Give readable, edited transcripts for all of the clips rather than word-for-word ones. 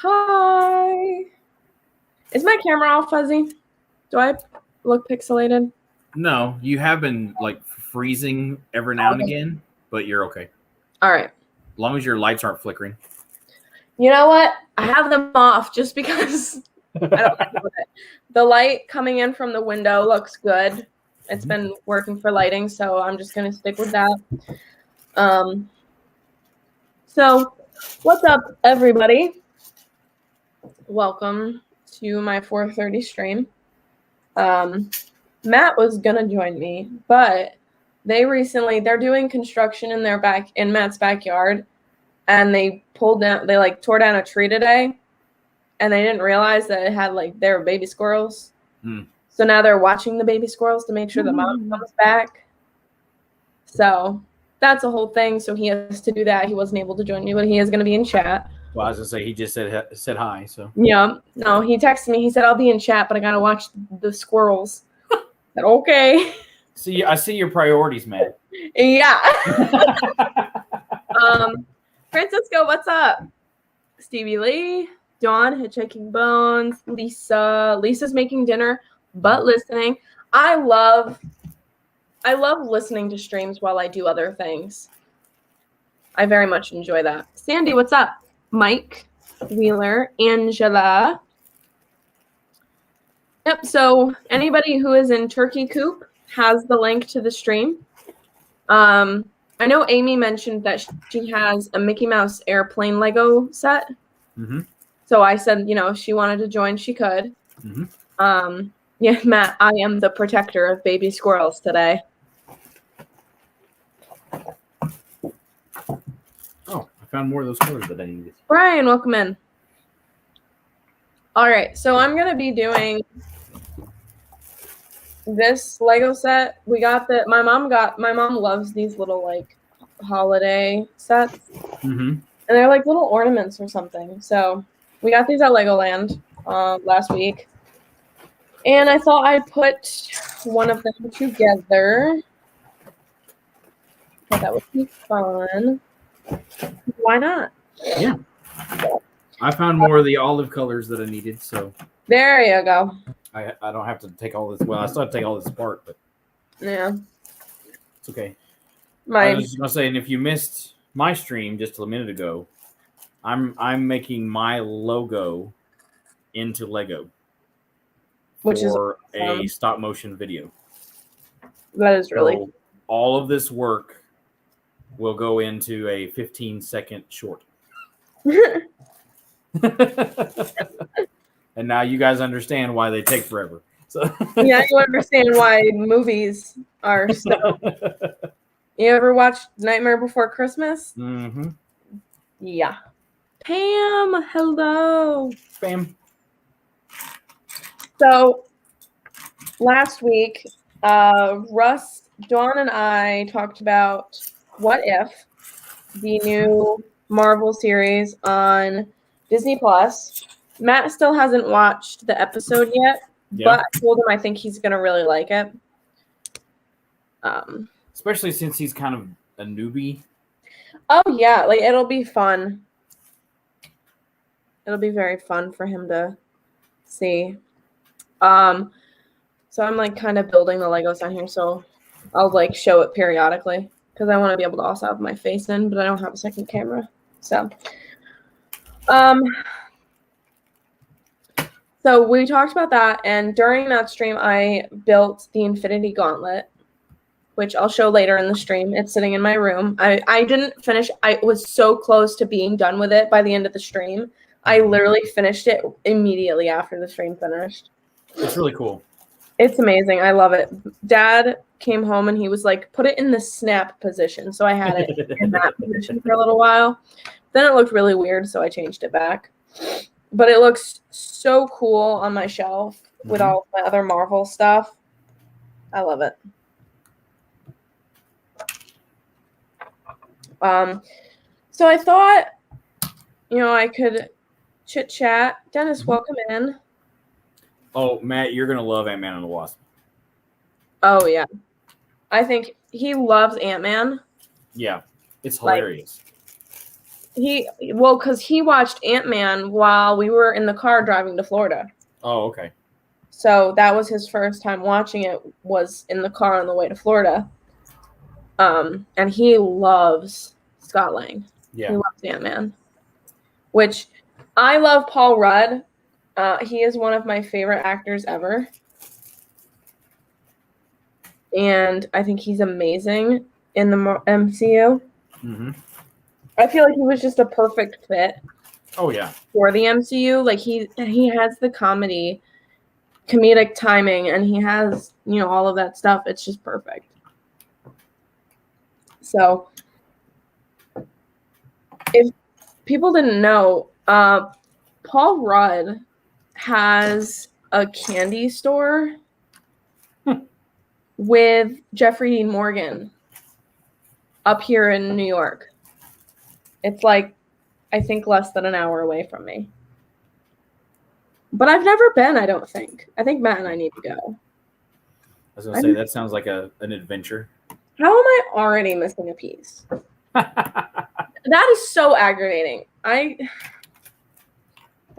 Hi. Is my camera all fuzzy? Do I look pixelated? No, you have been like freezing every now and Okay. again, but you're okay. All right. As long as your lights aren't flickering. You know what? I have them off just because I don't like it. The light coming in from the window looks good. It's been working for lighting, so I'm just going to stick with that. So what's up, everybody? Welcome to my 4:30 stream. Matt was gonna join me, but they're doing construction in in Matt's backyard, and they tore down a tree today, and they didn't realize that it had there were baby squirrels. So now they're watching the baby squirrels to make sure the mom comes back. So that's a whole thing. So he has to do that. He wasn't able to join me, but he is going to be in chat. Well, I was gonna say he just said hi. So yeah, no, he texted me. He said I'll be in chat, but I gotta watch the squirrels. I said, okay. See, I see your priorities, man. Yeah. Francisco, what's up? Stevie Lee, Dawn, Hitchhiking Bones, Lisa's making dinner, but listening. I love listening to streams while I do other things. I very much enjoy that. Sandy, what's up? Mike, Wheeler, Angela. Yep, so anybody who is in Turkey Coop has the link to the stream. I know Amy mentioned that she has a Mickey Mouse airplane Lego set. Mm-hmm. So I said, if she wanted to join, she could. Mm-hmm. Yeah, Matt, I am the protector of baby squirrels today. Oh, I found more of those colors that I needed. Brian, welcome in. All right, so I'm going to be doing this Lego set. My mom loves these little holiday sets. Mm-hmm. And they're like little ornaments or something. So we got these at Legoland last week. And I thought I'd put one of them together. I thought that would be fun. Why not? Yeah. I found more of the olive colors that I needed, so there you go. I don't have to take all this. Well, I still have to take all this apart, but yeah, it's okay. I was gonna say, and if you missed my stream just a minute ago, I'm making my logo into Lego, which is a stop motion video. That is really so all of this work will go into a 15-second short. And now you guys understand why they take forever. So yeah, you understand why movies are so. You ever watched Nightmare Before Christmas? Mm-hmm. Yeah. Pam, hello. Pam. So last week, Russ, Dawn, and I talked about What If, the new Marvel series on Disney Plus. Matt still hasn't watched the episode yet, but I told him I think he's going to really like it. Especially since he's kind of a newbie. Oh, yeah. It'll be fun. It'll be very fun for him to see. So I'm kind of building the Legos on here, so I'll show it periodically because I want to be able to also have my face in, but I don't have a second camera. So we talked about that, and during that stream, I built the Infinity Gauntlet, which I'll show later in the stream. It's sitting in my room. I didn't finish. I was so close to being done with it by the end of the stream. I literally finished it immediately after the stream finished. It's really cool. It's amazing. I love it. Dad came home and he was like, put it in the snap position. So I had it in that position for a little while. Then it looked really weird, so I changed it back. But it looks so cool on my shelf with all of my other Marvel stuff. I love it. So I thought, I could chit chat. Dennis, welcome in. Oh, Matt, you're gonna love Ant-Man and the Wasp. Oh yeah, I think he loves Ant-Man. Yeah, it's hilarious. Because he watched Ant-Man while we were in the car driving to Florida. Oh, okay. So that was his first time watching it, was in the car on the way to Florida. And he loves Scott Lang. Yeah. He loves Ant-Man. Which I love Paul Rudd. He is one of my favorite actors ever. And I think he's amazing in the MCU. Mm-hmm. I feel like he was just a perfect fit. Oh, yeah. For the MCU. Like, he has the comedic timing, and he has, all of that stuff. It's just perfect. So, if people didn't know, Paul Rudd has a candy store with Jeffrey Dean Morgan up here in New York. It's like, I think, less than an hour away from me. But I've never been, I don't think. I think Matt and I need to go. I was going to say, that sounds like an adventure. How am I already missing a piece? That is so aggravating. That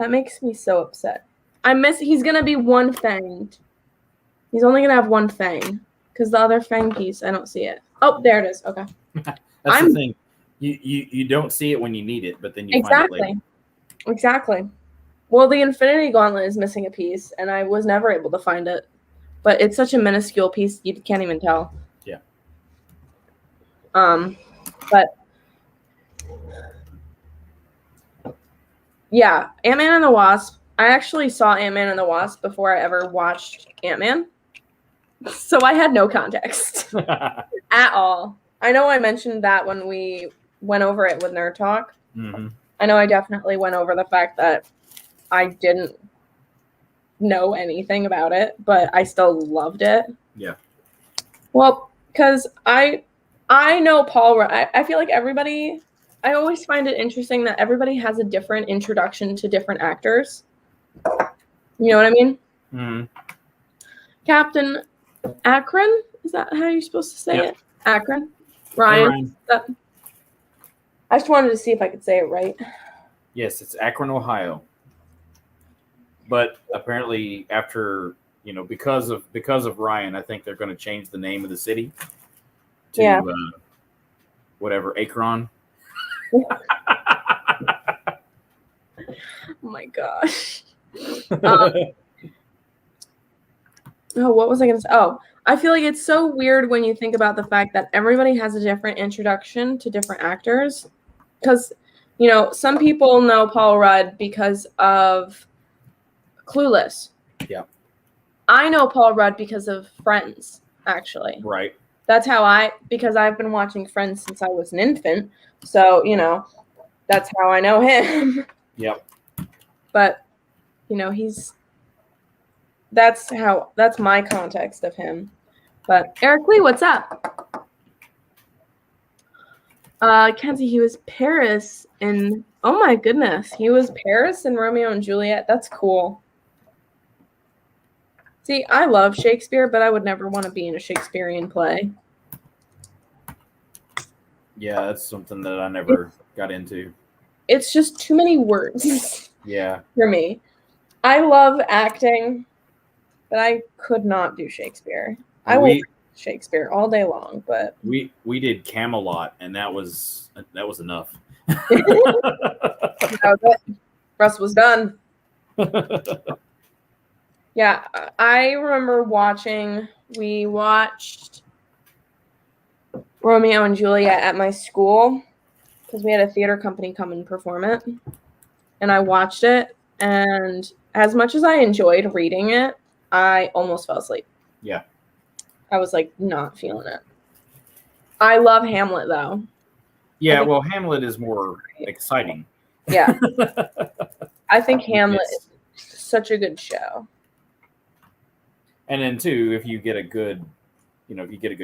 makes me so upset. He's going to be one fanged. He's only going to have one fang. Because the other fang piece, I don't see it. Oh, there it is. Okay. That's the thing. You don't see it when you need it, but then you find it later. Exactly. Well, the Infinity Gauntlet is missing a piece, and I was never able to find it. But it's such a minuscule piece, you can't even tell. Yeah. But yeah, Ant-Man and the Wasp. I actually saw Ant-Man and the Wasp before I ever watched Ant-Man. So I had no context at all. I know I mentioned that when we went over it with Nerd Talk. Mm-hmm. I know I definitely went over the fact that I didn't know anything about it, but I still loved it. Yeah. Well, because I know Paul Rudd. I feel like everybody, I always find it interesting that everybody has a different introduction to different actors. You know what I mean? Mm-hmm. Captain Akron? Is that how you're supposed to say it? Akron? Ryan? Hey, Ryan. I just wanted to see if I could say it right. Yes, it's Akron, Ohio. But apparently, after because of Ryan, I think they're going to change the name of the city to whatever Akron. Oh my gosh. What was I going to say? Oh, I feel like it's so weird when you think about the fact that everybody has a different introduction to different actors. Because, some people know Paul Rudd because of Clueless. Yeah. I know Paul Rudd because of Friends, actually. Right. That's how because I've been watching Friends since I was an infant. So, that's how I know him. Yep. But, that's my context of him. But Eric Lee, what's up? Kenzie, he was Paris in, oh my goodness, he was Paris in Romeo and Juliet. That's cool. See, I love Shakespeare, but I would never want to be in a Shakespearean play. Yeah, that's something that I never got into. It's just too many words. Yeah. For me. I love acting, but I could not do Shakespeare. I will read Shakespeare all day long, but we did Camelot, and that was enough. Russ was done. Yeah, I remember we watched Romeo and Juliet at my school because we had a theater company come and perform it. And I watched it, and as much as I enjoyed reading it, I almost fell asleep. Yeah. I was like not feeling it. I love Hamlet though. Yeah, well, Hamlet is more exciting. Yeah. I think Hamlet is such a good show. And then too, if you get a good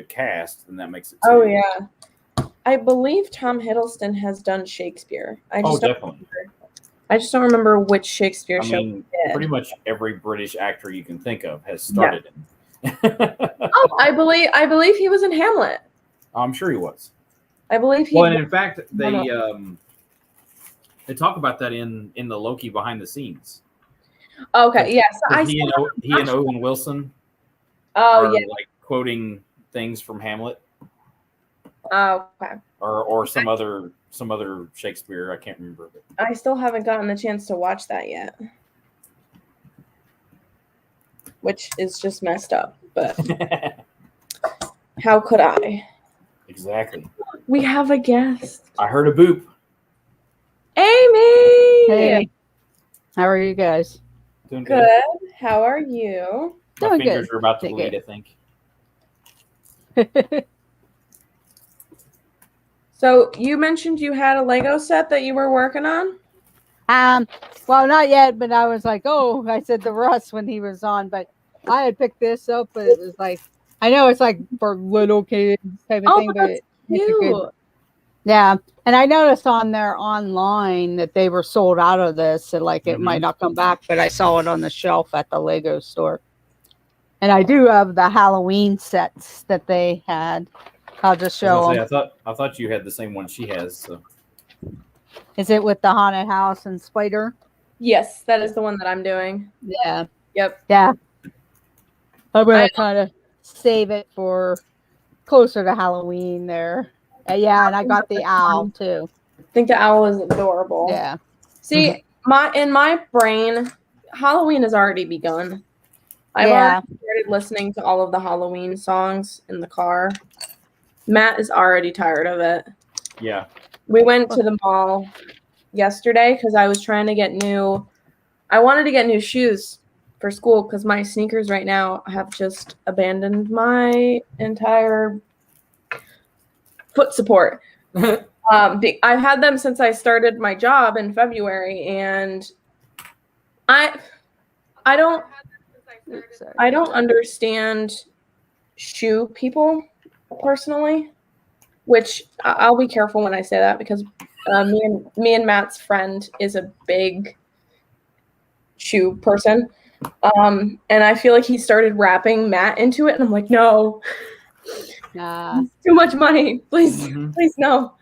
cast, then that makes it too. Oh yeah. I believe Tom Hiddleston has done Shakespeare. Definitely. I just don't remember which Shakespeare show he did. Pretty much every British actor you can think of has started in. Oh, I believe he was in Hamlet. I'm sure he was. I believe he. Well, and in fact, they They talk about that in the Loki behind the scenes. Okay, yeah. So he and Owen Wilson Oh are yeah. like quoting things from Hamlet Oh, okay. or some other Shakespeare. I can't remember. I still haven't gotten the chance to watch that yet, which is just messed up. But how could I? Exactly. We have a guest. I heard a boop. Amy! Hey. How are you guys? Doing Good. How are you? My Doing fingers good. are about to Doing bleed, good. I think. So you mentioned you had a Lego set that you were working on? Well, not yet, but I was like, oh, I said to Russ when he was on, but I had picked this up, but it was like, I know it's like for little kids type of thing, but that's it's a good, cute. yeah. And I noticed on their online that they were sold out of this, and like it might not come back, but I saw it on the shelf at the Lego store. And I do have the Halloween sets that they had. I'll just show them. I thought you had the same one she has. So. Is it with the haunted house and spider? Yes, that is the one that I'm doing. Yeah. Yep. Yeah. I'm going to kind of save it for closer to Halloween there. Yeah, and I got the owl too. I think the owl is adorable. Yeah. See, in my brain, Halloween has already begun. I've already started listening to all of the Halloween songs in the car. Matt is already tired of it. Yeah. We went to the mall yesterday because I was trying to get I wanted to get new shoes for school because my sneakers right now have just abandoned my entire foot support. I've had them since I started my job in February, and I don't understand shoe people personally, which I'll be careful when I say that because me and Matt's friend is a big shoe person, and I feel like he started wrapping Matt into it, and I'm like, no, too much money, please, please no.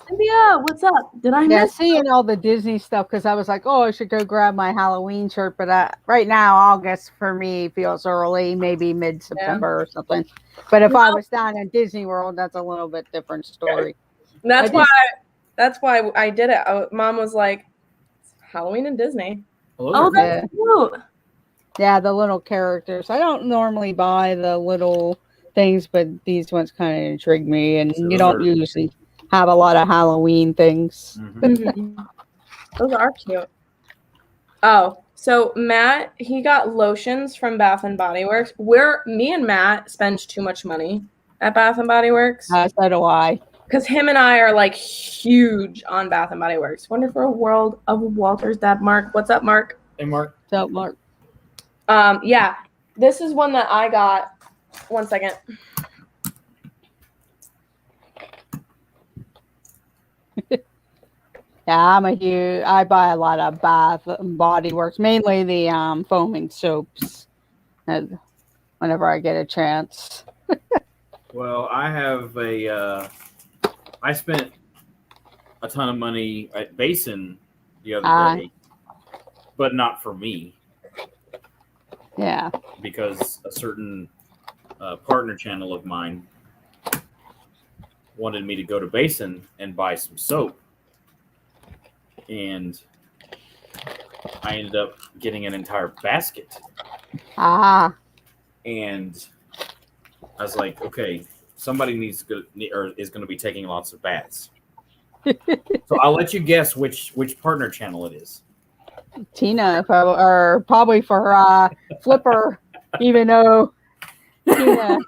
Cynthia, what's up? Did I miss? Seeing all the Disney stuff because I was like, oh, I should go grab my Halloween shirt, but right now August for me feels early, maybe mid-September or something. But if I was down in Disney World, that's a little bit different story. That's why I did it. Mom was like, Halloween and Disney. Oh, that's cute. Yeah, the little characters. I don't normally buy the little things, but these ones kind of intrigue me, and you don't usually have a lot of Halloween things. Those are cute. Oh, so Matt, he got lotions from Bath and Body Works. Me and Matt spend too much money at Bath and Body Works. So do I. Because him and I are like huge on Bath and Body Works. Wonderful World of Walter's dad, Mark. What's up, Mark? Hey, Mark. What's up, Mark? Yeah, this is one that I got. 1 second. Yeah, I buy a lot of Bath and Body Works, mainly the foaming soaps, whenever I get a chance. Well, I spent a ton of money at Basin the other day, but not for me. Yeah. Because a certain partner channel of mine wanted me to go to Basin and buy some soap. And I ended up getting an entire basket. And I was like, okay, somebody is going to be taking lots of baths. So I'll let you guess which partner channel it is. Tina, or probably for Flipper, even though Tina.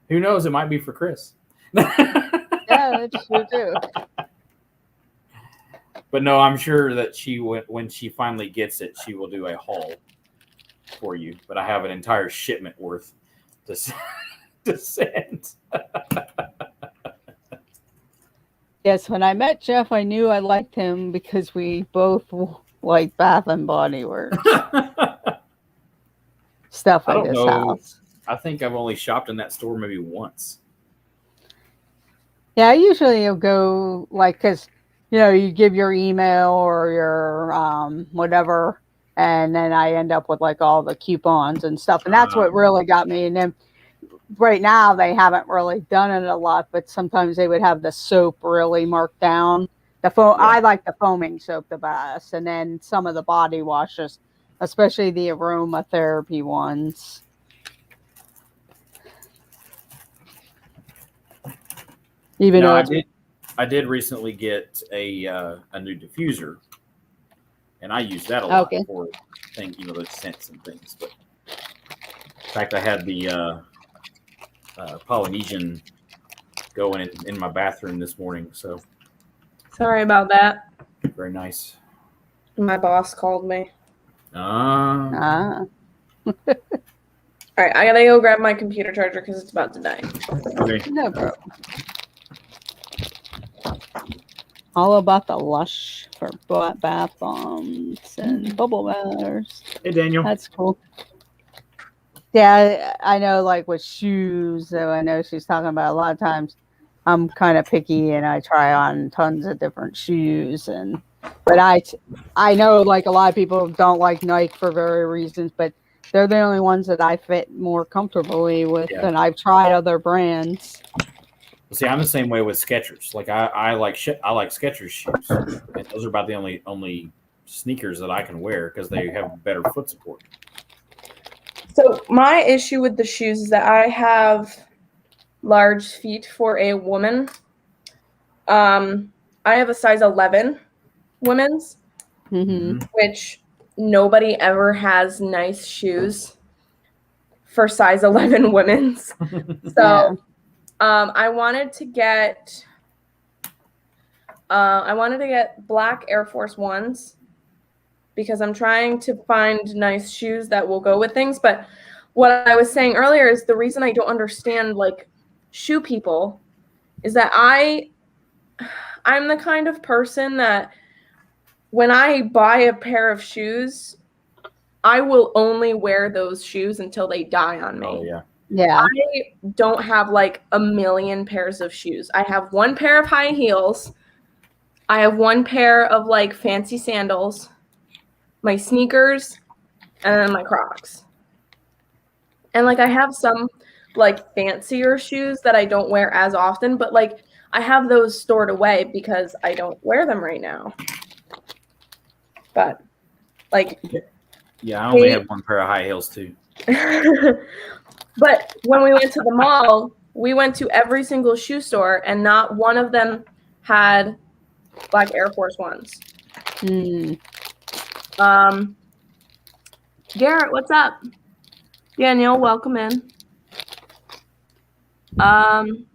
Who knows? It might be for Chris. Yeah, that's true too. But no, I'm sure that when she finally gets it, she will do a haul for you. But I have an entire shipment worth to send. Yes, when I met Jeff, I knew I liked him because we both like Bath and Body Works stuff at his house. I think I've only shopped in that store maybe once. Yeah, usually you'll go like, because, you give your email or your whatever, and then I end up with like all the coupons and stuff. And that's what really got me. And then right now they haven't really done it a lot, but sometimes they would have the soap really marked down. I like the foaming soap the best, and then some of the body washes, especially the aromatherapy ones. Even though I did recently get a new diffuser, and I use that a lot for things, those scents and things. But in fact, I had the Polynesian going in my bathroom this morning. So sorry about that. Very nice. My boss called me. All right, I gotta go grab my computer charger because it's about to die. Okay. No problem. All about the Lush for bath bombs and bubble baths. Hey, Daniel. That's cool. Yeah, I know, like with shoes, though, I know she's talking about a lot of times I'm kind of picky and I try on tons of different shoes. But I know like a lot of people don't like Nike for various reasons, but they're the only ones that I fit more comfortably with, and I've tried other brands. See, I'm the same way with Skechers. Like I like Skechers shoes, and those are about the only sneakers that I can wear because they have better foot support. So my issue with the shoes is that I have large feet for a woman. I have a size 11 women's, which nobody ever has nice shoes for size 11 women's. So I wanted to get black Air Force Ones because I'm trying to find nice shoes that will go with things. But what I was saying earlier is the reason I don't understand like shoe people is that I'm the kind of person that when I buy a pair of shoes, I will only wear those shoes until they die on me. Oh, yeah. Yeah. I don't have like a million pairs of shoes. I have one pair of high heels. I have one pair of like fancy sandals, my sneakers, and then my Crocs. And like I have some like fancier shoes that I don't wear as often, but like I have those stored away because I don't wear them right now. But like I only have one pair of high heels too. But when we went to the mall, we went to every single shoe store and not one of them had black Air Force Ones. Garrett, what's up? Danielle, welcome in.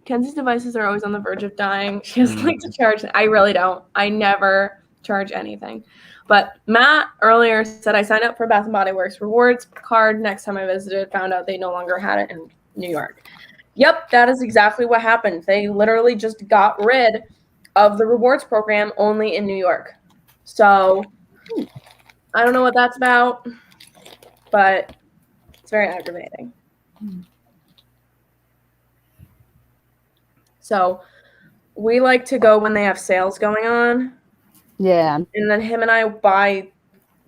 Kenzie's devices are always on the verge of dying. She doesn't like to charge. I really don't. I never charge anything. But Matt earlier said I signed up for Bath & Body Works rewards card. Next time I visited, found out they no longer had it in New York. Yep, that is exactly what happened. They literally just got rid of the rewards program only in New York. So I don't know what that's about, but it's very aggravating. So we like to go when they have sales going on. Yeah. And then him and I buy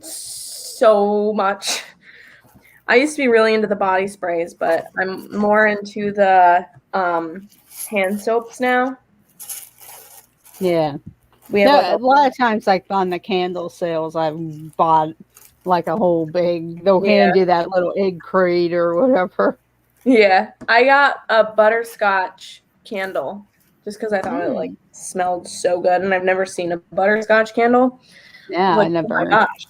so much. I used to be really into the body sprays, but I'm more into the hand soaps now. Yeah. We have a lot of times, like on the candle sales, I've bought like a whole big, they'll hand you that little egg crate or whatever. Yeah. I got a butterscotch candle just because I thought it like smelled so good, and I've never seen a butterscotch candle. Yeah, like, I never. Oh my gosh.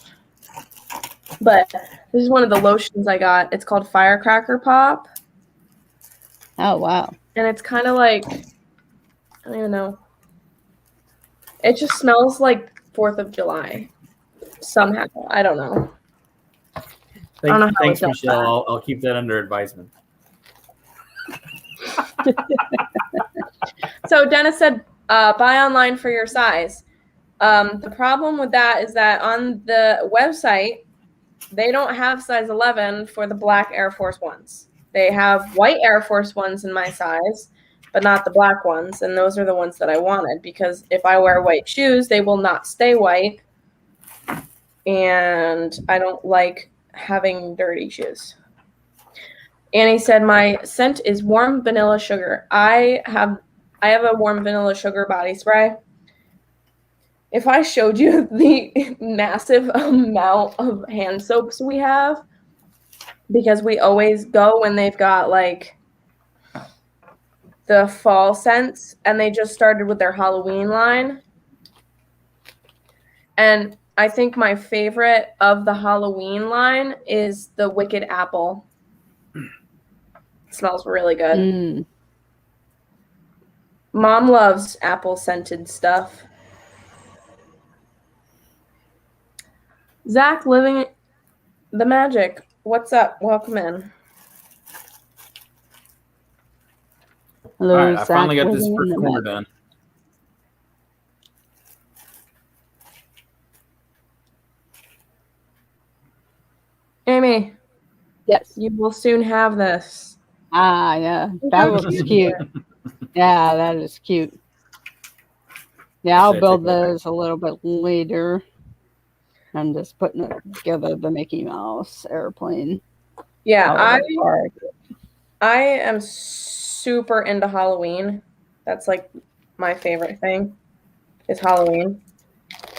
But this is one of the lotions I got. It's called Firecracker Pop. Oh wow! And it's kind of like, I don't even know. It just smells like 4th of July somehow. I don't know. Thanks, Michelle. I'll keep that under advisement. So Dennis said, buy online for your size. The problem with that is that on the website, they don't have size 11 for the black Air Force Ones. They have white Air Force Ones in my size, but not the black ones. And those are the ones that I wanted because if I wear white shoes, they will not stay white. And I don't like having dirty shoes. Annie said, my scent is warm vanilla sugar. I have a warm vanilla sugar body spray. If I showed you the massive amount of hand soaps we have, because we always go when they've got like the fall scents, and they just started with their Halloween line. And I think my favorite of the Halloween line is the Wicked Apple. It smells really good. Mm. Mom loves apple scented stuff. Zach, living the magic. What's up? Welcome in. Hello, All right, I Zach, finally got this living in first the corner magic. done. Amy, Yes. you will soon have this. Ah, yeah. That looks cute. Yeah, that is cute. Yeah, I'll Should I build take it back? those a little bit later. I'm just putting it together, the Mickey Mouse airplane. Yeah, Oh, I am super into Halloween. That's like my favorite thing is Halloween.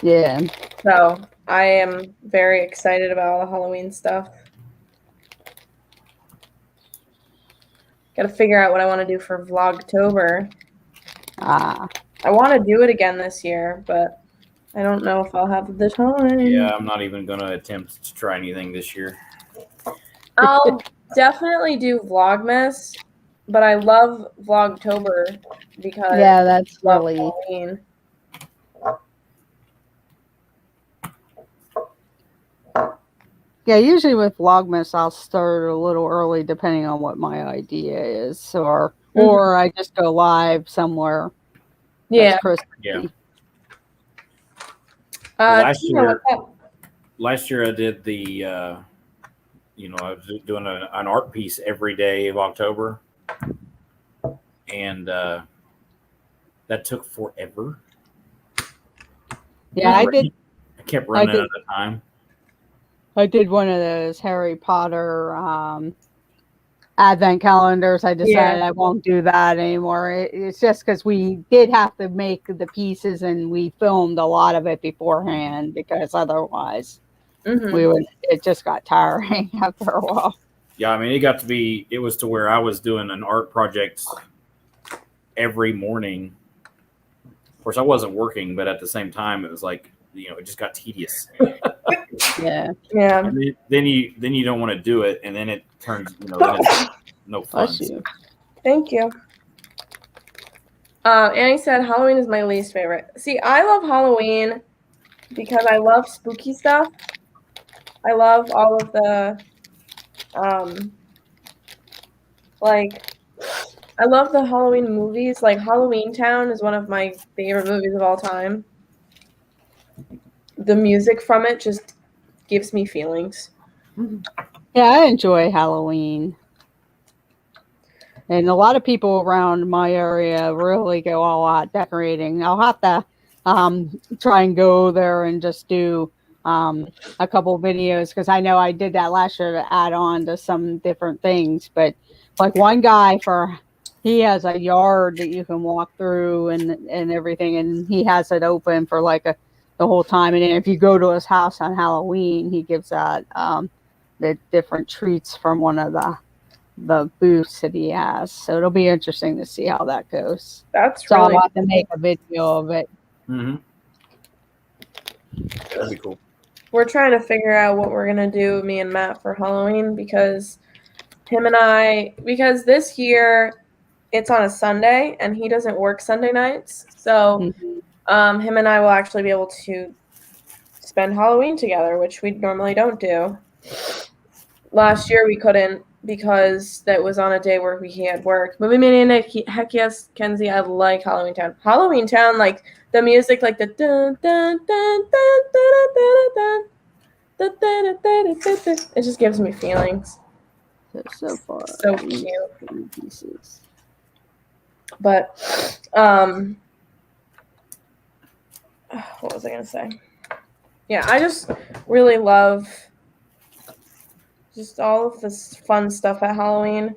yeah. So I am very excited about all the Halloween stuff. Got to figure out what I want to do for Vlogtober. Ah, I want to do it again this year, but I don't know if I'll have the time. Yeah, I'm not even going to attempt to try anything this year. I'll definitely do Vlogmas, but I love Vlogtober because yeah, that's I love really. Halloween. Yeah, usually with Vlogmas, I'll start a little early depending on what my idea is, or I just go live somewhere. Yeah. That's crispy. Yeah. Tina, Last year I did the, I was doing an art piece every day of October, and that took forever. Yeah, I did. I kept running out of time. I did one of those Harry Potter advent calendars. I decided I won't do that anymore. It's just because we did have to make the pieces and we filmed a lot of it beforehand because otherwise it just got tiring after a while. Yeah, I mean, it was to where I was doing an art project every morning. Of course, I wasn't working, but at the same time, it was like, it just got tedious. Yeah. And then you don't want to do it, and then it turns, then it's no fun. So. Thank you. Annie said Halloween is my least favorite. See, I love Halloween because I love spooky stuff. I love all of the, I love the Halloween movies. Like Halloween Town is one of my favorite movies of all time. The music from it just gives me feelings. Yeah, I enjoy Halloween. And a lot of people around my area really go all out decorating. I'll have to try and go there and just do a couple videos because I know I did that last year to add on to some different things. But like one guy he has a yard that you can walk through and everything, and he has it open for like the whole time. And then if you go to his house on Halloween, he gives out the different treats from one of the booths that he has. So it'll be interesting to see how that goes. That's so really I'll have to make a video of it. Mm-hmm. That'd be cool. We're trying to figure out what we're going to do, me and Matt, for Halloween because this year it's on a Sunday and he doesn't work Sunday nights. So him and I will actually be able to spend Halloween together, which we normally don't do. Last year we couldn't because that was on a day where he had work. Movie Mania, heck yes, Kenzie, I like Halloween Town. Halloween Town, like the music, like the dun dun dun dun dun dun dun dun dun. It just gives me feelings. So far, so cute. Pieces. But what was I gonna say? Yeah, I just really love just all of this fun stuff at Halloween.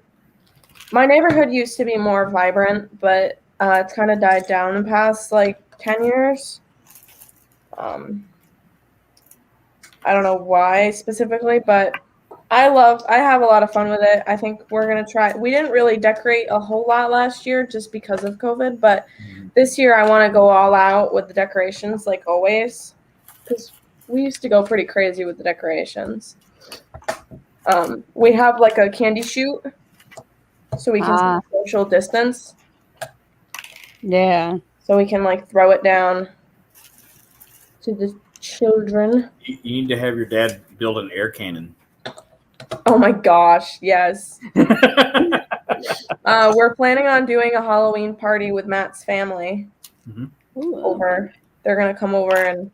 My neighborhood used to be more vibrant, but it's kind of died down in the past like 10 years. I don't know why specifically, but I have a lot of fun with it. I think we're going to try. We didn't really decorate a whole lot last year just because of COVID, but this year I want to go all out with the decorations like always, because we used to go pretty crazy with the decorations. We have like a candy chute so we can social distance. Yeah. So we can like throw it down to the children. You need to have your dad build an air cannon. Oh my gosh, yes. We're planning on doing a Halloween party with Matt's family over. They're going to come over and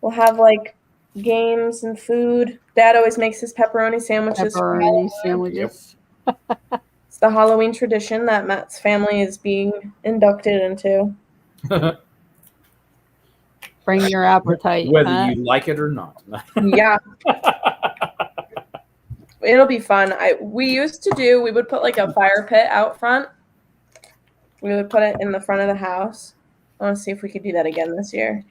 we'll have like games and food. Dad always makes his pepperoni sandwiches. Yep. It's the Halloween tradition that Matt's family is being inducted into. Bring your appetite. Whether you like it or not. Yeah. It'll be fun. We would put like a fire pit out front. We would put it in the front of the house. I want to see if we could do that again this year.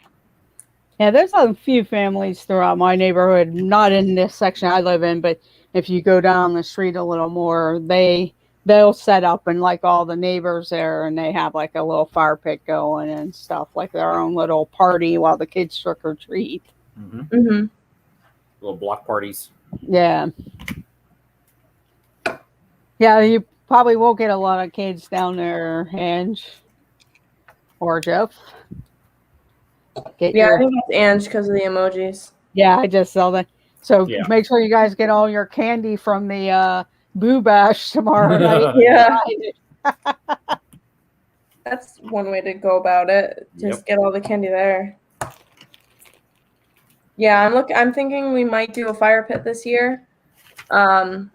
Yeah, there's a few families throughout my neighborhood, not in this section I live in, but if you go down the street a little more, they'll set up and like all the neighbors there, and they have like a little fire pit going and stuff, like their own little party while the kids trick or treat. Little block parties. Yeah. Yeah, you probably won't get a lot of kids down there, Ange or Jeff. I think it's Ange because of the emojis. Yeah, I just saw that. So make sure you guys get all your candy from the Boo Bash tomorrow night. Yeah. That's one way to go about it. Just get all the candy there. Yeah, I'm thinking we might do a fire pit this year. And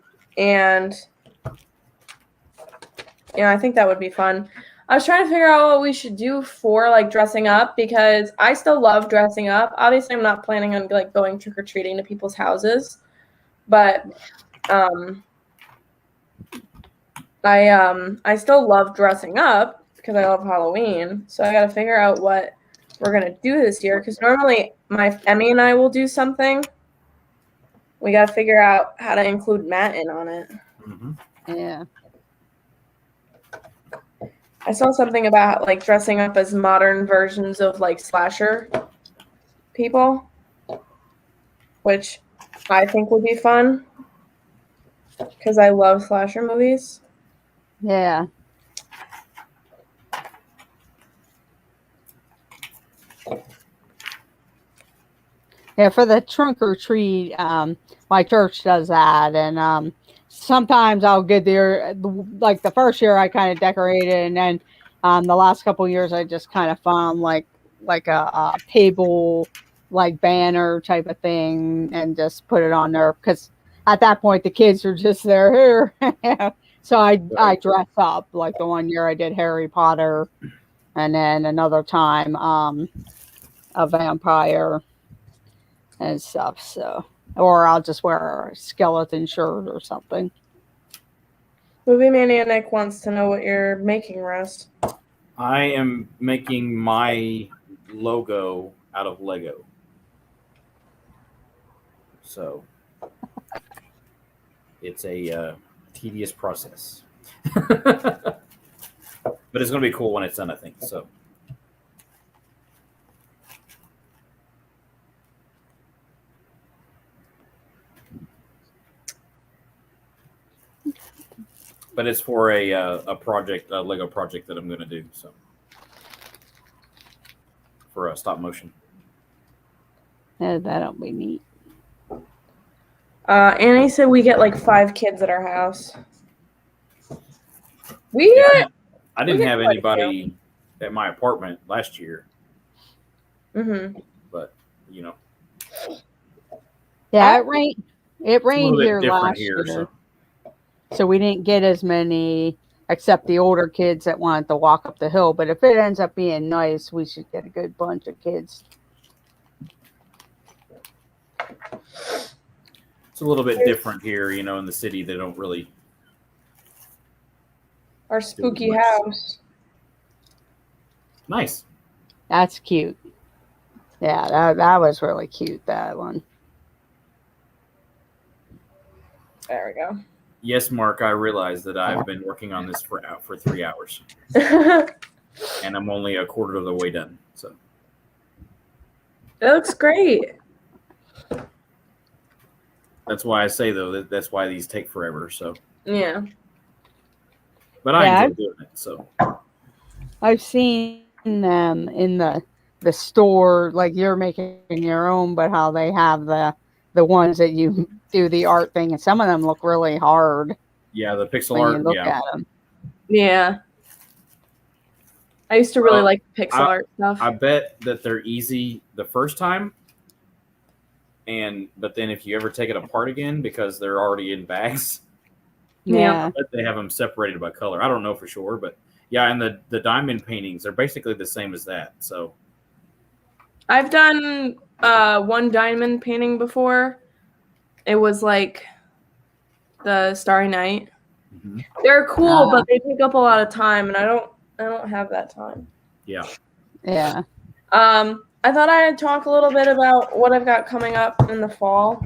I think that would be fun. I was trying to figure out what we should do for like dressing up, because I still love dressing up. Obviously, I'm not planning on like going trick or treating to people's houses, but I still love dressing up because I love Halloween. So I got to figure out what we're gonna do this year, because normally Emmy and I will do something. We got to figure out how to include Matt in on it. Yeah. I saw something about like dressing up as modern versions of like slasher people, which I think would be fun because I love slasher movies. Yeah. Yeah, for the trunk or treat, my church does that, and sometimes I'll get there. Like the first year, I kind of decorated, and then the last couple of years, I just kind of found like a table, like banner type of thing, and just put it on there, because at that point the kids are just there. So I dress up. Like the one year I did Harry Potter, and then another time a vampire and stuff. So, or I'll just wear a skeleton shirt or something. Movie Maniac wants to know what you're making, Russ. I am making my logo out of Lego. So it's a tedious process. But it's going to be cool when it's done, I think. So. But it's for a project, a Lego project that I'm going to do. So for a stop motion. Yeah, that'll be neat. Annie said we get like 5 kids at our house. I didn't have anybody at my apartment last year. But yeah, it rained. It rained here last year. year. So we didn't get as many except the older kids that wanted to walk up the hill. But if it ends up being nice, we should get a good bunch of kids. It's a little bit different here, in the city. They don't really. Our spooky house. Nice. That's cute. Yeah, that was really cute, that one. There we go. Yes, Mark, I realize that I've been working on this for 3 hours. And I'm only a quarter of the way done. So It looks great. that's why I say, though, that's why these take forever. So Yeah. But I enjoy doing it. So I've seen them in the store, like you're making your own, but how they have the ones that you do the art thing, and some of them look really hard. Yeah, the pixel when art. You look Yeah. at them. Yeah. I used to really like pixel art stuff. I bet that they're easy the first time, but then if you ever take it apart again, because they're already in bags, Yeah. I bet they have them separated by color. I don't know for sure, but yeah, and the diamond paintings, they're basically the same as that. So I've done one diamond painting before. It was like the Starry Night. Mm-hmm. They're cool, but they take up a lot of time, and I don't have that time. Yeah. Yeah. I thought I'd talk a little bit about what I've got coming up in the fall.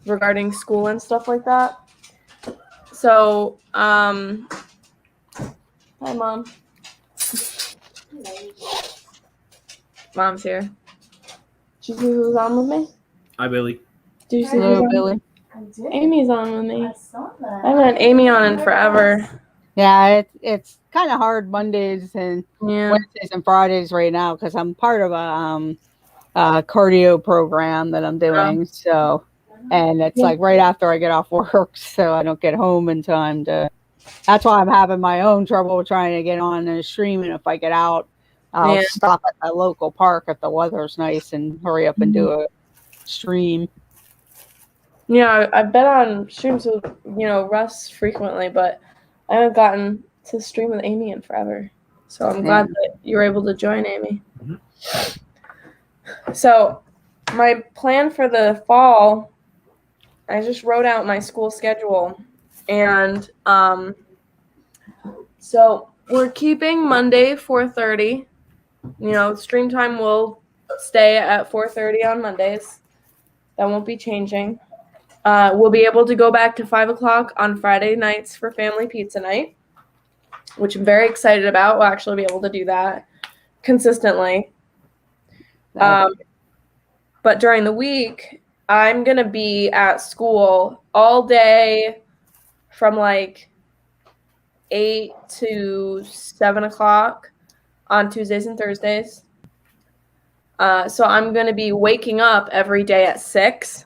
Regarding school and stuff like that. So, hi, Mom. Mom's here. Did you see who's on with me? Hi, Billy. Did you see Hello, who's on? Billy. I did. Amy's on with me. I saw that. I haven't had Amy on in forever. Yeah, it's kind of hard Mondays and Yeah. Wednesdays and Fridays right now because I'm part of a cardio program that I'm doing. So, and it's like right after I get off work, so I don't get home in time to. That's why I'm having my own trouble trying to get on and stream. And if I get out, I'll stop at the local park if the weather's nice and hurry up and do a stream. Yeah, I've been on streams with, Russ frequently, but I haven't gotten to stream with Amy in forever. So I'm glad that you were able to join, Amy. Mm-hmm. So my plan for the fall, I just wrote out my school schedule. And so we're keeping Monday 4:30. Stream time will stay at 4:30 on Mondays. That won't be changing. We'll be able to go back to 5 o'clock on Friday nights for family pizza night, which I'm very excited about. We'll actually be able to do that consistently. But during the week, I'm going to be at school all day from like 8 to 7 o'clock on Tuesdays and Thursdays. So I'm going to be waking up every day at 6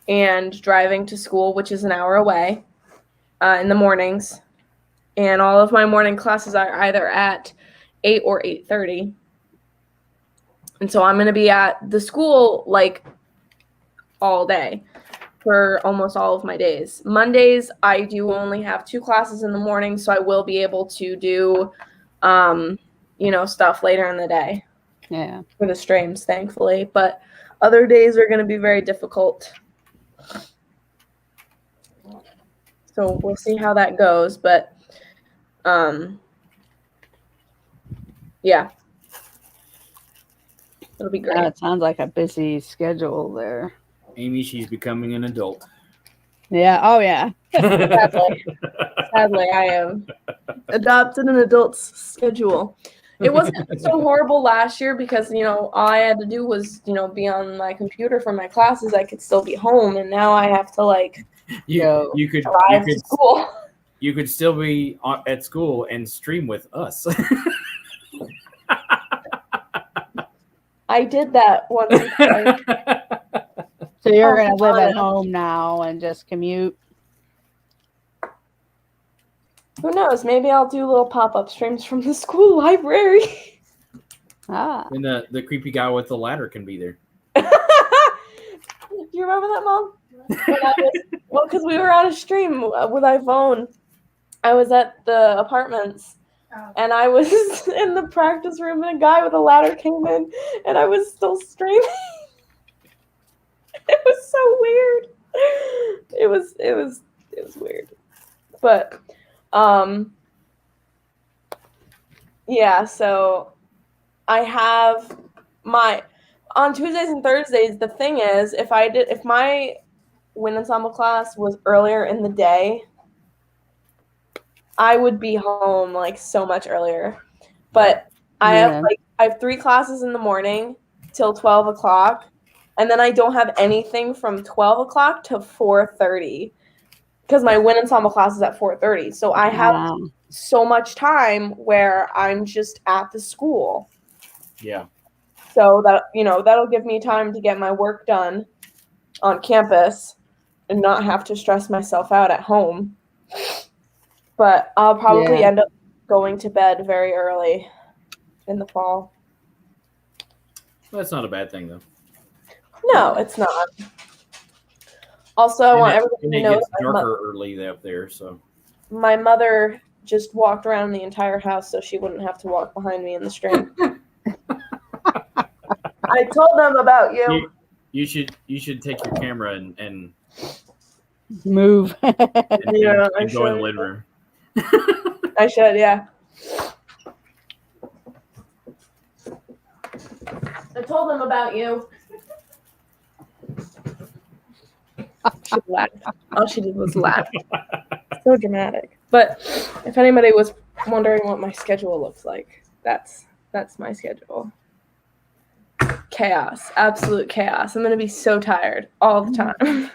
and driving to school, which is an hour away, in the mornings. And all of my morning classes are either at 8 or 8:30. And so I'm going to be at the school like all day for almost all of my days. Mondays, I do only have 2 classes in the morning, so I will be able to do, stuff later in the day. Yeah. For the streams, thankfully. But other days are going to be very difficult. So we'll see how that goes. But, yeah. It'll be great. That sounds like a busy schedule there. Amy, she's becoming an adult. Yeah. Oh, yeah. Sadly, I have adopted an adult's schedule. It wasn't so horrible last year because, all I had to do was, be on my computer for my classes. I could still be home, and now I have to, you could drive to school. You could still be at school and stream with us. I did that once. So you're going to live at home now and just commute? Who knows? Maybe I'll do little pop-up streams from the school library. Ah. And the creepy guy with the ladder can be there. you remember that, Mom? Well, because we were on a stream with iPhone. I was at the apartments, and I was in the practice room, and a guy with a ladder came in, and I was still streaming. It was so weird. It was weird. But yeah, so I have on Tuesdays and Thursdays, the thing is, if my wind ensemble class was earlier in the day, I would be home like so much earlier. But I have 3 classes in the morning till 12 o'clock, and then I don't have anything from 12 o'clock to 4:30 because my wind ensemble class is at 4:30. So I have so much time where I'm just at the school. Yeah. So that, that'll give me time to get my work done on campus and not have to stress myself out at home. But I'll probably end up going to bed very early in the fall. Well, that's not a bad thing, though. No, it's not. Also, I want everybody to know it gets darker early up there, so. My mother just walked around the entire house so she wouldn't have to walk behind me in the stream. I told them about you. You should take your camera and move. and go in the living room. I should, yeah. I told them about you. She laughed. All she did was laugh. So dramatic. But if anybody was wondering what my schedule looks like, that's my schedule. Chaos. Absolute chaos. I'm going to be so tired all the time.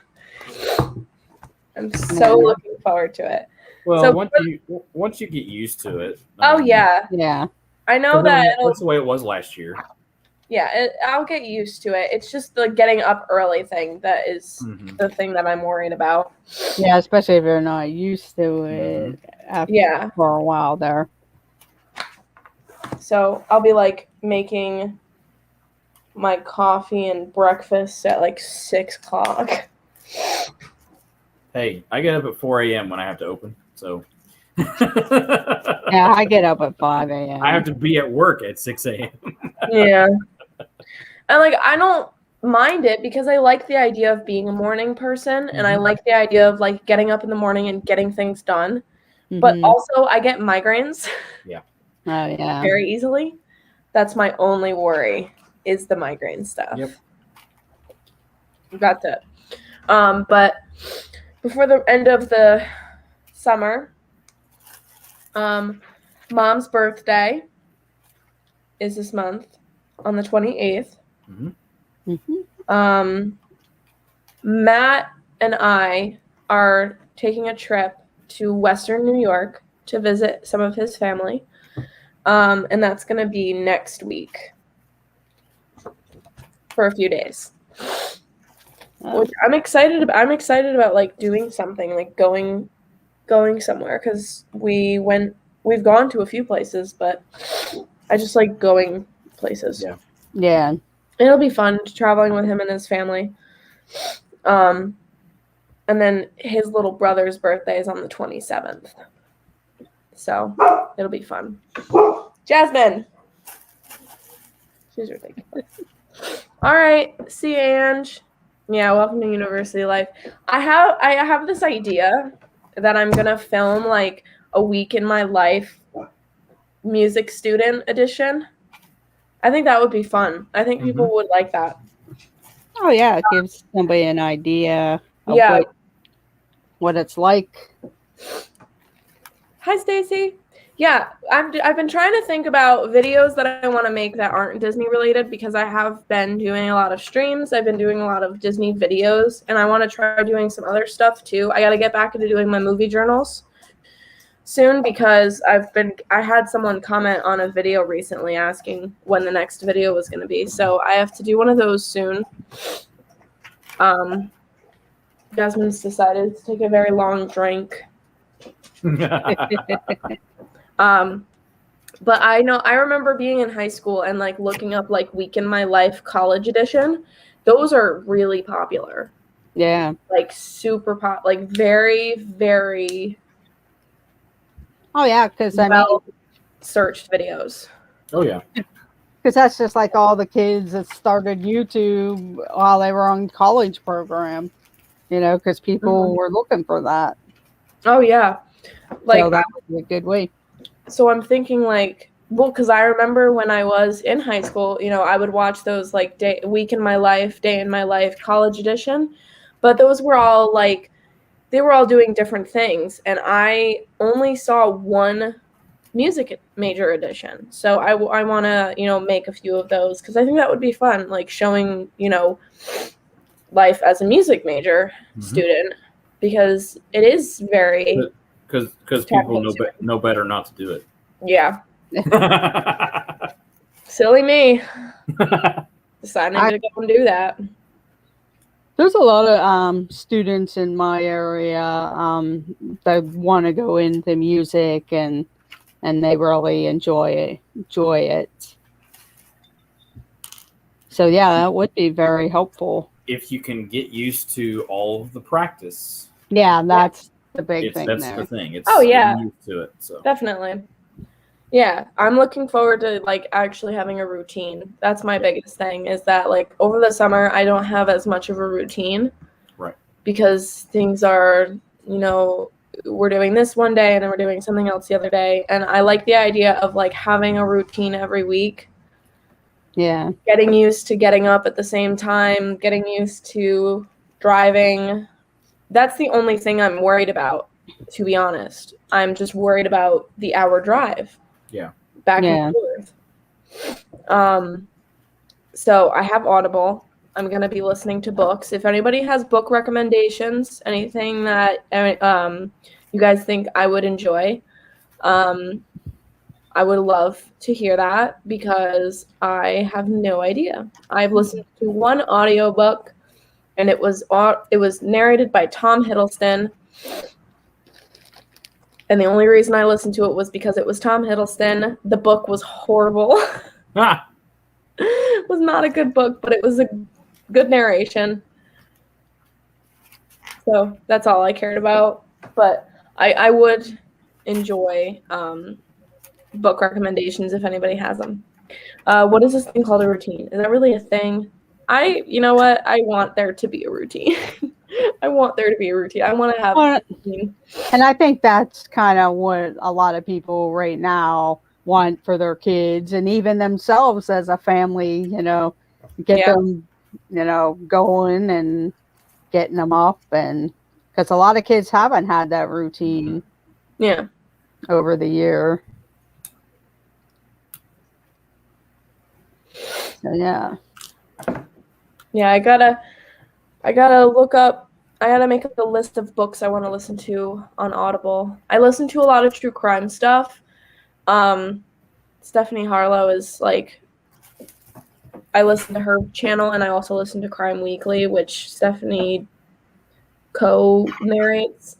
I'm so looking forward to it. Well, so once you get used to it. Yeah. I know that. That's the way it was last year. Yeah, I'll get used to it. It's just the getting up early thing that is the thing that I'm worried about. Yeah, especially if you're not used to it for a while there. So I'll be like making my coffee and breakfast at like 6 o'clock. Hey, I get up at 4 a.m. when I have to open, so. Yeah, I get up at 5 a.m. I have to be at work at 6 a.m. Yeah. And I don't mind it because I like the idea of being a morning person and I like the idea of getting up in the morning and getting things done. But also I get migraines. Yeah. Oh yeah. Very easily. That's my only worry is the migraine stuff. Yep. That's it. But before the end of the summer, Mom's birthday is this month on the 28th. Matt and I are taking a trip to Western New York to visit some of his family. And that's going to be next week for a few days. Which I'm excited about. I'm excited about doing something, going somewhere, because we've gone to a few places, but I just like going places. Yeah. It'll be fun traveling with him and his family. And then his little brother's birthday is on the 27th. So it'll be fun. Jasmine! She's ridiculous. All right. See you, Ange. Yeah, welcome to university life. I have this idea that I'm going to film a week in my life music student edition. I think that would be fun. I think people would like that. Oh yeah, it gives somebody an idea of what it's like. Hi, Stacy. Yeah, I've been trying to think about videos that I want to make that aren't Disney related because I have been doing a lot of streams. I've been doing a lot of Disney videos, and I want to try doing some other stuff too. I got to get back into doing my movie journals soon because I had someone comment on a video recently asking when the next video was going to be. So I have to do one of those soon. Jasmine's decided to take a very long drink. But I remember being in high school and looking up Week in My Life College Edition, those are really popular. Yeah. Like super like very, very Oh yeah, because searched videos. Oh yeah. Because that's just like all the kids that started YouTube while they were on college program, because people were looking for that. Oh yeah. Like, so that would be a good way. So I'm thinking like, well, because I remember when I was in high school, I would watch those like Week in My Life, Day in My Life, College Edition, but those were all like, they were all doing different things, and I only saw one music major edition. So I want to, make a few of those because I think that would be fun, like showing, life as a music major student, because it is very... Because people know better not to do it. Yeah. Silly me. Deciding to go and do that. There's a lot of students in my area that want to go into music and they really enjoy it. So yeah, that would be very helpful. If you can get used to all of the practice. Yeah, that's the big thing. That's the thing. It's getting used to it. So definitely. Yeah, I'm looking forward to like actually having a routine. That's my biggest thing, is that like over the summer I don't have as much of a routine. Right. Because things are, we're doing this one day and then we're doing something else the other day. And I like the idea of like having a routine every week. Yeah. Getting used to getting up at the same time, getting used to driving. That's the only thing I'm worried about, to be honest. I'm just worried about the hour drive. Yeah. Back and forth. So I have Audible. I'm going to be listening to books. If anybody has book recommendations, anything that you guys think I would enjoy, I would love to hear that, because I have no idea. I've listened to one audiobook, and it was narrated by Tom Hiddleston. And the only reason I listened to it was because it was Tom Hiddleston. The book was horrible. It was not a good book, but it was a good narration. So that's all I cared about. But I would enjoy book recommendations if anybody has them. What is this thing called a routine? Is that really a thing? You know what? I want there to be a routine. I want there to be a routine. I want to have a routine. And I think that's kind of what a lot of people right now want for their kids, and even themselves as a family, get them, going and getting them up, and because a lot of kids haven't had that routine over the year. So yeah, I gotta look up. I gotta make up a list of books I want to listen to on Audible. I listen to a lot of true crime stuff. Stephanie Harlow is like, I listen to her channel, and I also listen to Crime Weekly, which Stephanie co-narrates.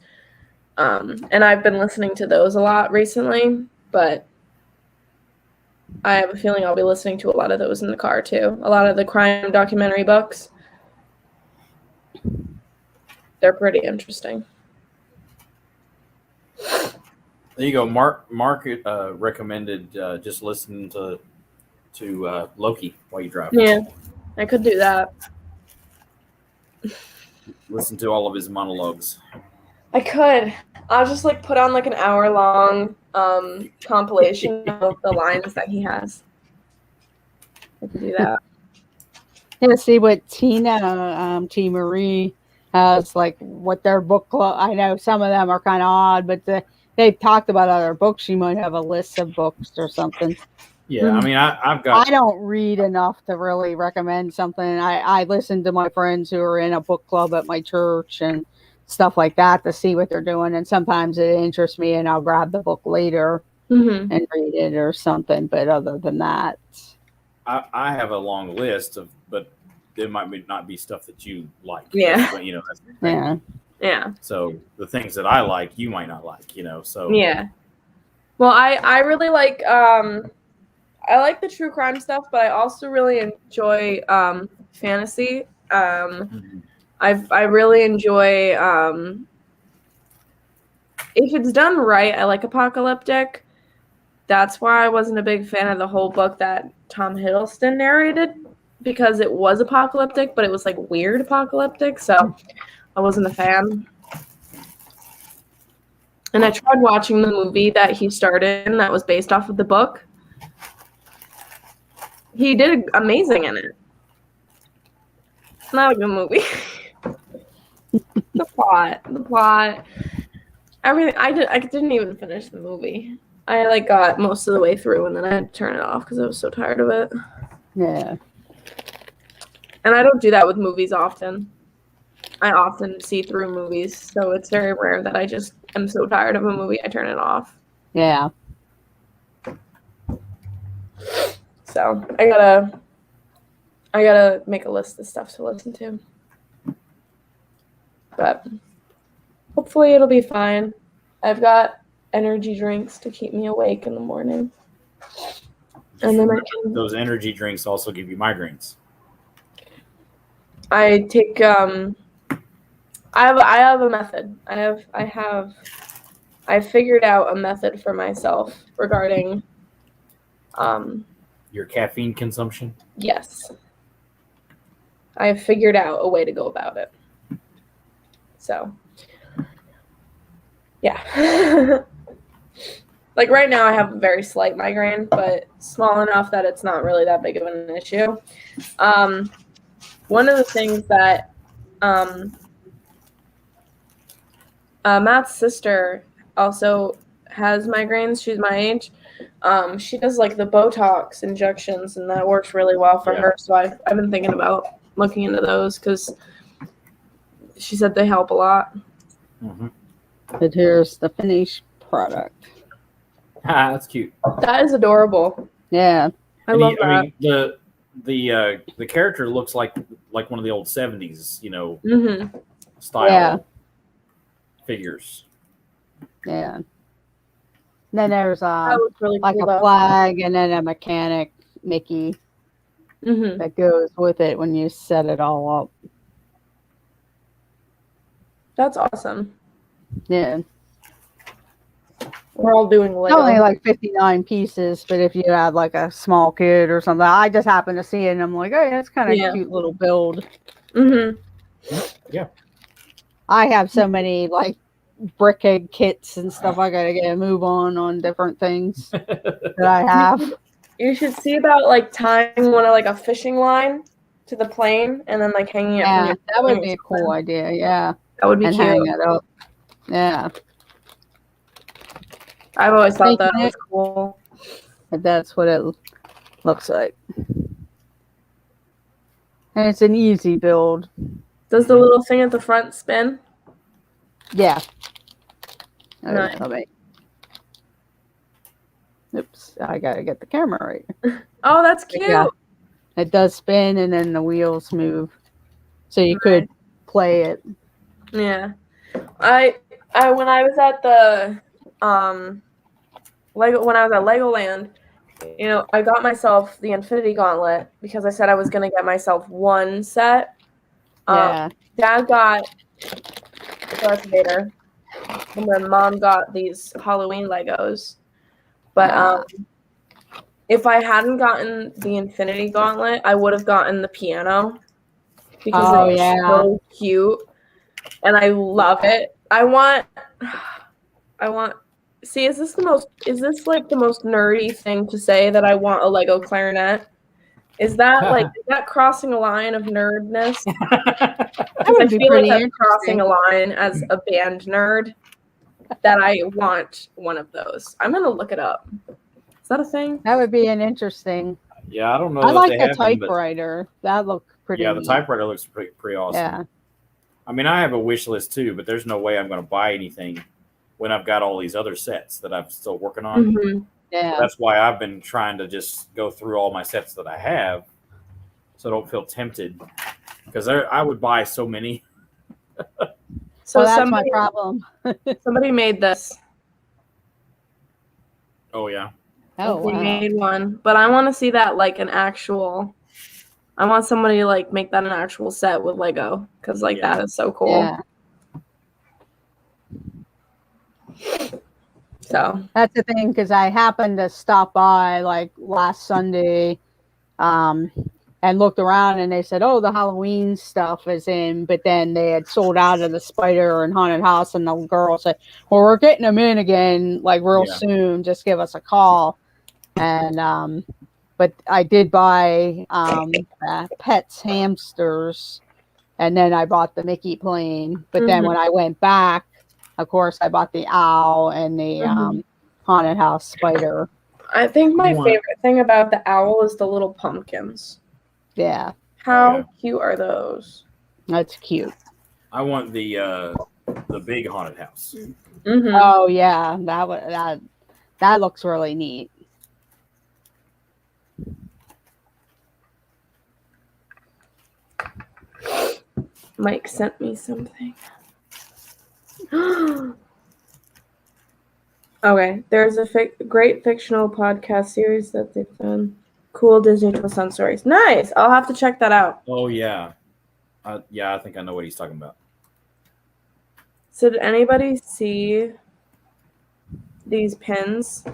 And I've been listening to those a lot recently, but I have a feeling I'll be listening to a lot of those in the car too. A lot of the crime documentary books. They're pretty interesting. There you go. Mark recommended just listening to Loki while you drive. Yeah, I could do that. Listen to all of his monologues. I could. I'll just like put on like an hour-long compilation of the lines that he has. I could do that. Yeah, see what Tina Marie has, like what their book club. I know some of them are kind of odd, but they've talked about other books. She might have a list of books or something. Yeah, I mean, I don't read enough to really recommend something. I listen to my friends who are in a book club at my church and stuff like that to see what they're doing. And sometimes it interests me, and I'll grab the book later and read it or something. But other than that, I have a long list but it might not be stuff that you like. Yeah. But, that's the thing. Yeah. So the things that I like, you might not like, so. Yeah. Well, I really like, I like the true crime stuff, but I also really enjoy fantasy I really enjoy if it's done right, I like apocalyptic. That's why I wasn't a big fan of the whole book that Tom Hiddleston narrated, because it was apocalyptic, but it was like weird apocalyptic, so I wasn't a fan. And I tried watching the movie that he starred in that was based off of the book. He did amazing in it. It's not a good movie. The plot, everything. I didn't even finish the movie. I like got most of the way through and then I had to turn it off because I was so tired of it. Yeah. And I don't do that with movies often. I often see through movies, so it's very rare that I just am so tired of a movie I turn it off. Yeah. So I gotta make a list of stuff to listen to. But hopefully it'll be fine. I've got energy drinks to keep me awake in the morning. And then those energy drinks also give you migraines. I take I have a method. I've figured out a method for myself regarding your caffeine consumption. Yes. I have figured out a way to go about it. So, yeah. Like right now I have a very slight migraine, but small enough that it's not really that big of an issue. One of the things that Matt's sister also has migraines. She's my age. She does like the Botox injections, and that works really well for her. So I've been thinking about looking into those because she said they help a lot. Mm-hmm. But here's the finished product. Ah, that's cute. That is adorable. Yeah, I love that. I mean, the character looks like one of the old 70s, style figures. Yeah. Then there's really like cool, a flag and then a mechanic Mickey that goes with it when you set it all up. That's awesome. Yeah. We're all doing Lego. It's only like 59 pieces, but if you had like a small kid or something, I just happened to see it and I'm like, oh, that's kind of a cute little build. Mm-hmm. Yeah. I have so many like brickhead kits and stuff. I gotta get a move on different things that I have. You should see about like tying one of like a fishing line to the plane and then like hanging it. Yeah, that would be a cool idea. Yeah, that would be cute. Hang it up. Yeah, I've always thought that was cool. But that's what it looks like, and it's an easy build. Does the little thing at the front spin? Yeah. Nice. Oops, I gotta get the camera right. Oh, that's cute. Yeah. It does spin and then the wheels move. So you could play it. Yeah. I when I was at the Legoland, I got myself the Infinity Gauntlet because I said I was gonna get myself one set. Yeah. Dad got Darth Vader, and then Mom got these Halloween Legos. But if I hadn't gotten the Infinity Gauntlet, I would have gotten the piano because it's so cute, and I love it. I want. See, is this like the most nerdy thing to say that I want a Lego clarinet? Is that crossing a line of nerdness? That would be feel pretty like that's crossing a line as a band nerd that I want one of those. I'm gonna look it up. Is that a thing? That would be an interesting. Yeah, I don't know. I like the typewriter. That looked pretty. Yeah, the typewriter looks pretty awesome. Yeah. I mean, I have a wish list too, but there's no way I'm going to buy anything when I've got all these other sets that I'm still working on. Mm-hmm. Yeah. That's why I've been trying to just go through all my sets that I have, so I don't feel tempted. Because I would buy so many. So that's my problem. Somebody made this. Oh yeah. Oh, They wow. made one, but I want to see that like an actual I want somebody to like make that an actual set with Lego because like that is so cool. Yeah. So that's the thing, because I happened to stop by like last Sunday, and looked around, and they said, "Oh, the Halloween stuff is in," but then they had sold out of the Spider and Haunted House, and the girl said, "Well, we're getting them in again, like real soon. Just give us a call." And but I did buy Pets hamsters, and then I bought the Mickey plane. But then when I went back, of course, I bought the owl and the Haunted House spider. I think my favorite thing about the owl is the little pumpkins. Yeah. How cute are those? That's cute. I want the big haunted house. Mm-hmm. Oh yeah, that looks really neat. Mike sent me something. Okay, there's a great fictional podcast series that they've done. Cool Disney twist on stories. Nice. I'll have to check that out. Oh yeah, I think I know what he's talking about. So did anybody see these pins?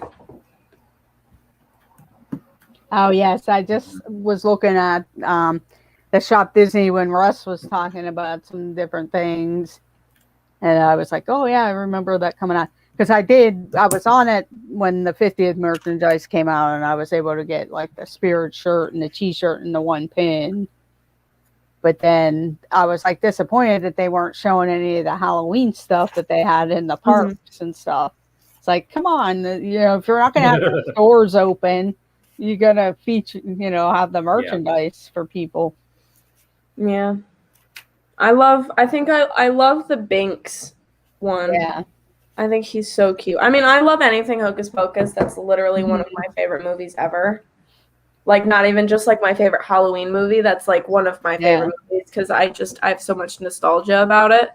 Oh yes, I just was looking at the Shop Disney when Russ was talking about some different things, and I was like, oh yeah, I remember that coming out, because I was on it when the 50th merchandise came out, and I was able to get like the Spirit shirt and the T-shirt and the one pin. But then I was like disappointed that they weren't showing any of the Halloween stuff that they had in the parks and stuff. It's like, come on, if you're not going to have the stores open, you're going to feature, have the merchandise for people. Yeah. I think I love the Binks one. Yeah. I think he's so cute. I mean, I love anything Hocus Pocus. That's literally one of my favorite movies ever. Like, not even just like my favorite Halloween movie. That's like one of my favorite movies because I have so much nostalgia about it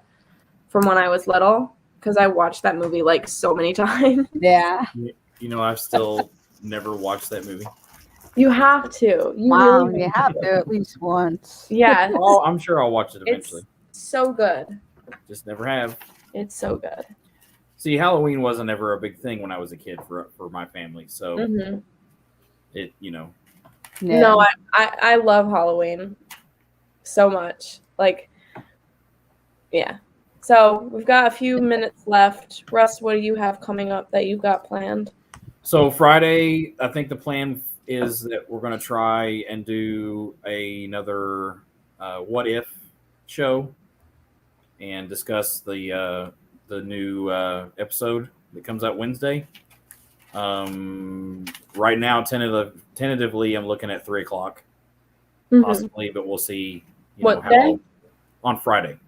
from when I was little because I watched that movie like so many times. Yeah. I've still never watched that movie. You have to. You have to at least once. Yeah. Oh, I'm sure I'll watch it eventually. It's so good. Just never have. It's so good. See, Halloween wasn't ever a big thing when I was a kid for my family, so it. Yeah. No, I love Halloween so much. Like, yeah. So we've got a few minutes left. Russ, what do you have coming up that you've got planned? So Friday, I think the plan is that we're going to try and do another What If show and discuss the new episode that comes out Wednesday. Right now, tentatively, I'm looking at 3:00, possibly, but we'll see. What day? On Friday,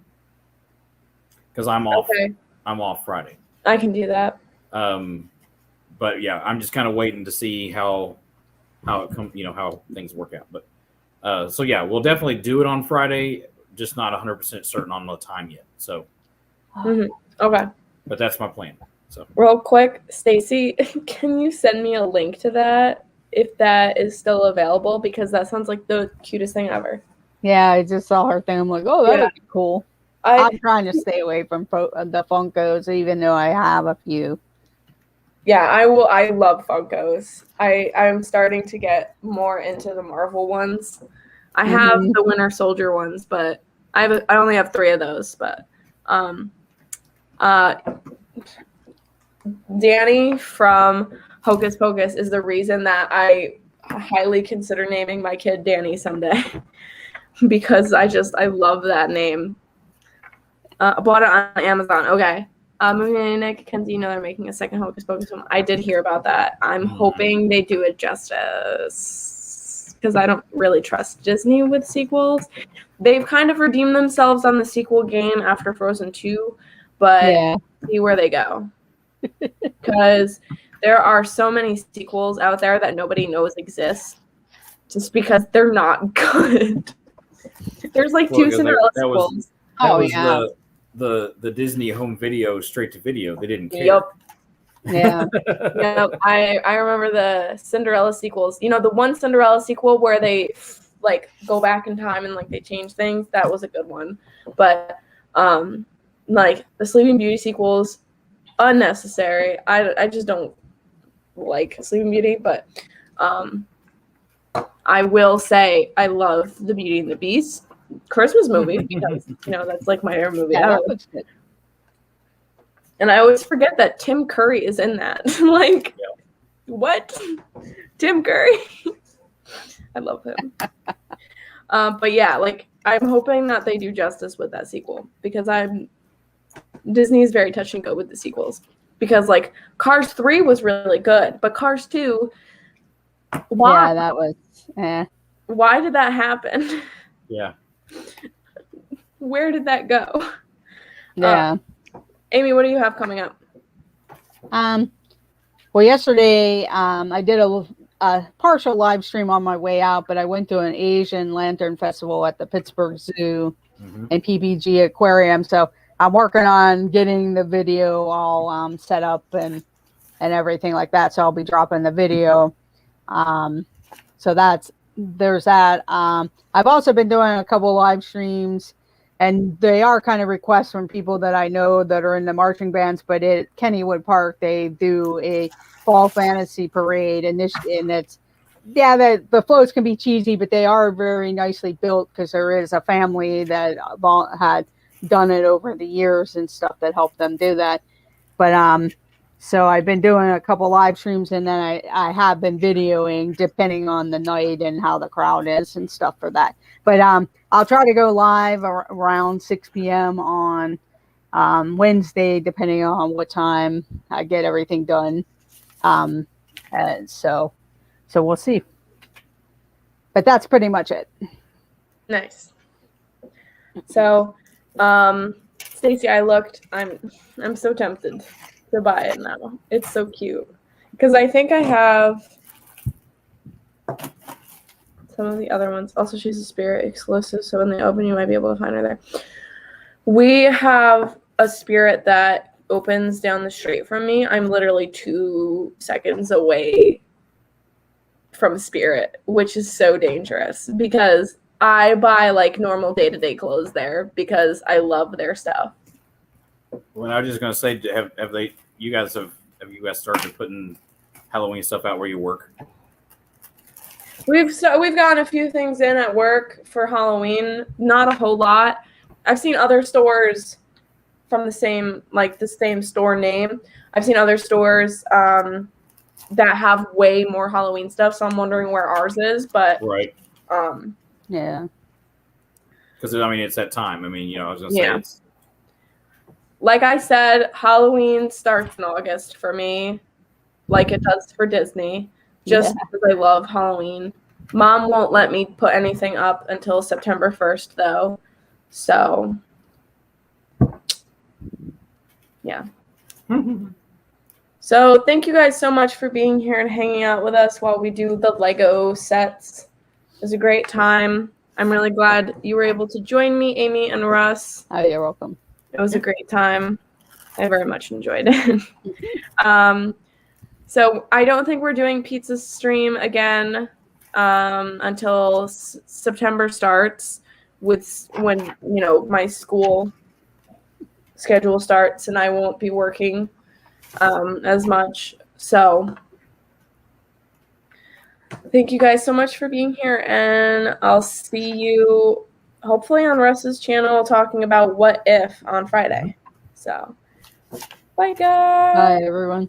because I'm off. Okay. I'm off Friday. I can do that. But yeah, I'm just kind of waiting to see how it comes. How things work out. But so yeah, we'll definitely do it on Friday. Just not 100% certain on the time yet. So. Okay. But that's my plan. So real quick, Stacy, can you send me a link to that if that is still available? Because that sounds like the cutest thing ever. Yeah, I just saw her thing. I'm like, oh, that'd be cool. I'm trying to stay away from the Funkos, even though I have a few. Yeah, I will. I love Funkos. I'm starting to get more into the Marvel ones. I have the Winter Soldier ones, but I only have 3 of those. But Danny from Hocus Pocus is the reason that I highly consider naming my kid Danny someday because I love that name. I bought it on Amazon. Okay. Movie Nick, Kenzie, they're making a second Hocus Pocus one. I did hear about that. I'm hoping they do it justice because I don't really trust Disney with sequels. They've kind of redeemed themselves on the sequel game after Frozen 2, but see where they go. Because there are so many sequels out there that nobody knows exist just because they're not good. There's like 2 Cinderella sequels. That was the Disney home video straight to video. They didn't care. Yep. Yeah. Yep. I remember the Cinderella sequels. The one Cinderella sequel where they like go back in time and like they change things, that was a good one. But like the Sleeping Beauty sequels, unnecessary. I just don't like Sleeping Beauty, but I will say I love the Beauty and the Beast Christmas movie because that's like my favorite movie Yeah, ever. that looks good. And I always forget that Tim Curry is in that. Like, what? Tim Curry? I love him. But yeah, like I'm hoping that they do justice with that sequel because Disney is very touch and go with the sequels. Because like Cars 3 was really good, but Cars 2, why? Yeah, that was. Why did that happen? Yeah. Where did that go? Yeah. Amy, what do you have coming up? Well, yesterday I did a partial live stream on my way out, but I went to an Asian Lantern Festival at the Pittsburgh Zoo and PBG Aquarium. So I'm working on getting the video all set up and everything like that. So I'll be dropping the video. So there's that. I've also been doing a couple live streams, and they are kind of requests from people that I know that are in the marching bands. But at Kennywood Park, they do a fall fantasy parade, and it's the floats can be cheesy, but they are very nicely built because there is a family that had done it over the years and stuff that helped them do that. But so I've been doing a couple live streams, and then I have been videoing depending on the night and how the crowd is and stuff for that. But I'll try to go live around 6 p.m. on Wednesday, depending on what time I get everything done. So we'll see. But that's pretty much it. Nice. So, Stacey, I looked. I'm so tempted to buy it now. It's so cute. Because I think I have some of the other ones. Also, she's a Spirit exclusive, so when they open, you might be able to find her there. We have a Spirit that opens down the street from me. I'm literally 2 seconds away from Spirit, which is so dangerous because I buy like normal day-to-day clothes there because I love their stuff. Well, I was just gonna say, have you guys started putting Halloween stuff out where you work? We've gotten a few things in at work for Halloween, not a whole lot. I've seen other stores from the same store name. I've seen other stores that have way more Halloween stuff, so I'm wondering where ours is. But right, yeah, because I mean it's that time. I mean, I was gonna say it's. Like I said, Halloween starts in August for me, like it does for Disney, just because I love Halloween. Mom won't let me put anything up until September 1st, though. So, yeah. So, thank you guys so much for being here and hanging out with us while we do the Lego sets. It was a great time. I'm really glad you were able to join me, Amy and Russ. Oh, you're welcome. It was a great time. I very much enjoyed it. So I don't think we're doing pizza stream again until September starts when my school schedule starts and I won't be working as much. So thank you guys so much for being here, and I'll see you hopefully on Russ's channel talking about What If on Friday. So, bye guys. Bye everyone.